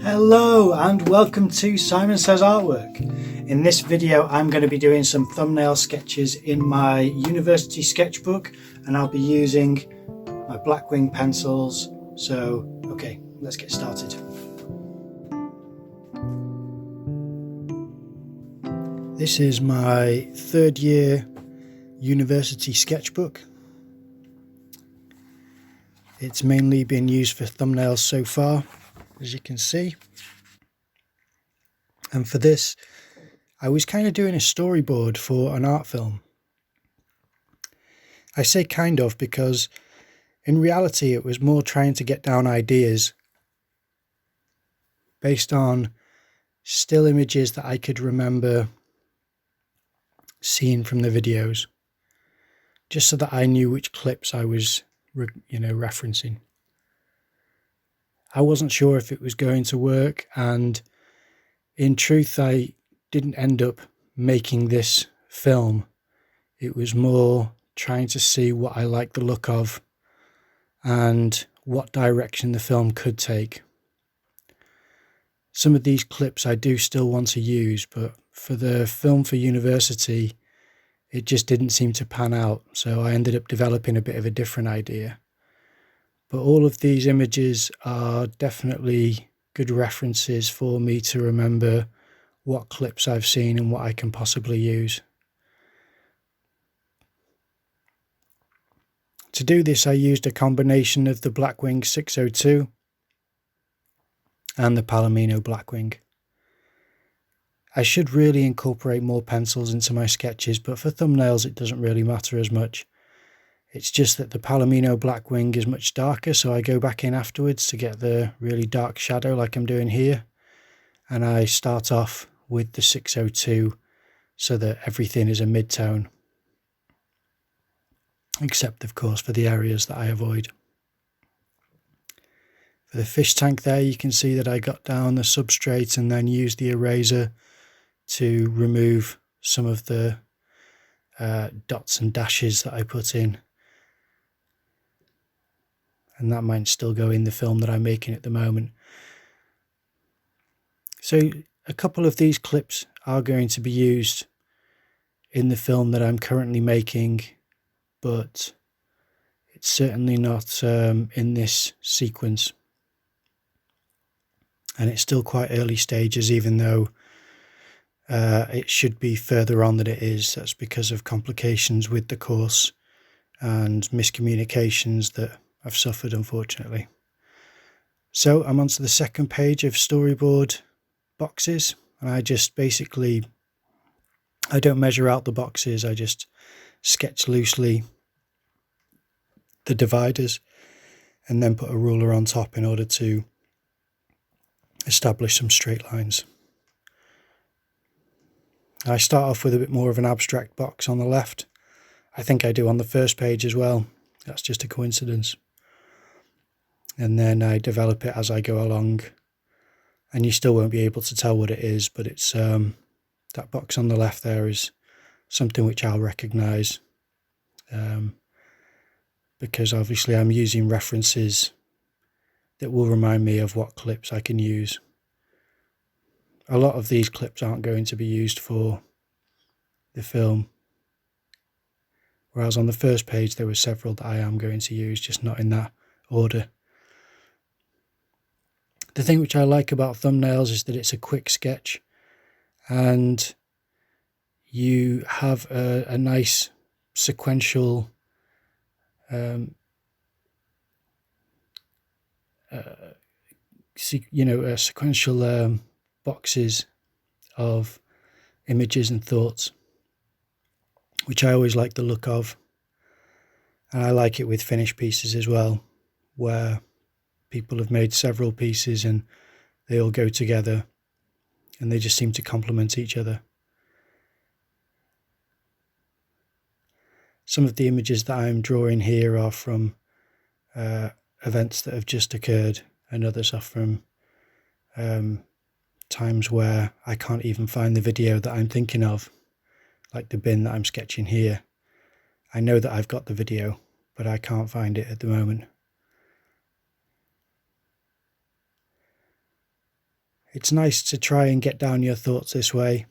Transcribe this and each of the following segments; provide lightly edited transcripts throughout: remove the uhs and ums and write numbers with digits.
Hello and welcome to Simon Says Artwork. In this video I'm going to be doing some thumbnail sketches in my university sketchbook, and I'll be using my Blackwing pencils. So okay, let's get started. This is my third year university sketchbook. It's mainly been used for thumbnails so far, as you can see. And for this, I was kind of doing a storyboard for an art film. I say kind of because in reality it was more trying to get down ideas based on still images that I could remember seeing from the videos, just so that I knew which clips I was referencing. I wasn't sure if it was going to work, and in truth I didn't end up making this film. It was more trying to see what I liked the look of and what direction the film could take. Some of these clips I do still want to use, but for the film for university it just didn't seem to pan out, so I ended up developing a bit of a different idea. But all of these images are definitely good references for me to remember what clips I've seen and what I can possibly use. To do this I used a combination of the Blackwing 602 and the Palomino Blackwing. I should really incorporate more pencils into my sketches, but for thumbnails it doesn't really matter as much. It's just that the Palomino Blackwing is much darker, so I go back in afterwards to get the really dark shadow like I'm doing here, and I start off with the 602 so that everything is a mid-tone, except of course for the areas that I avoid. For the fish tank there, you can see that I got down the substrate and then used the eraser to remove some of the dots and dashes that I put in, and that might still go in the film that I'm making at the moment. So a couple of these clips are going to be used in the film that I'm currently making, but it's certainly not in this sequence. And it's still quite early stages, even though it should be further on than it is. That's because of complications with the course and miscommunications that I've suffered, unfortunately. So I'm onto the second page of storyboard boxes, and I just basically, I don't measure out the boxes, I just sketch loosely the dividers and then put a ruler on top in order to establish some straight lines. I start off with a bit more of an abstract box on the left. I think I do on the first page as well. That's just a coincidence. And then I develop it as I go along, and you still won't be able to tell what it is, but it's that box on the left there is something which I'll recognise, because obviously I'm using references that will remind me of what clips I can use. A lot of these clips aren't going to be used for the film, whereas on the first page there were several that I am going to use, just not in that order. The thing which I like about thumbnails is that it's a quick sketch, and you have a nice sequential sequential boxes of images and thoughts, which I always like the look of. And I like it with finished pieces as well, where people have made several pieces and they all go together and they just seem to complement each other. Some of the images that I'm drawing here are from events that have just occurred, and others are from times where I can't even find the video that I'm thinking of, like the bin that I'm sketching here. I know that I've got the video, but I can't find it at the moment. it's nice to try and get down your thoughts this way.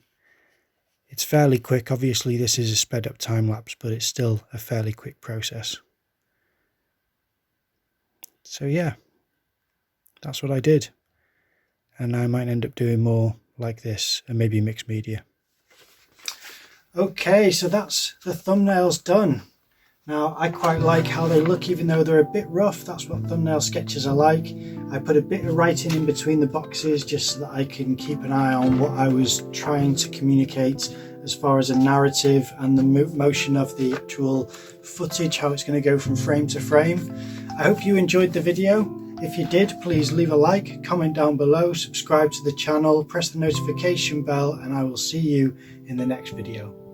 It's fairly quick. Obviously this is a sped up time lapse, but it's still a fairly quick process. So yeah, that's what I did. And I might end up doing more like this and maybe mixed media. Okay, so that's the thumbnails done. Now I quite like how they look, even though they're a bit rough. That's what thumbnail sketches are like. I put a bit of writing in between the boxes just so that I can keep an eye on what I was trying to communicate as far as a narrative and the motion of the actual footage, how it's going to go from frame to frame. I hope you enjoyed the video. If you did, please leave a like, comment down below, subscribe to the channel, press the notification bell, and I will see you in the next video.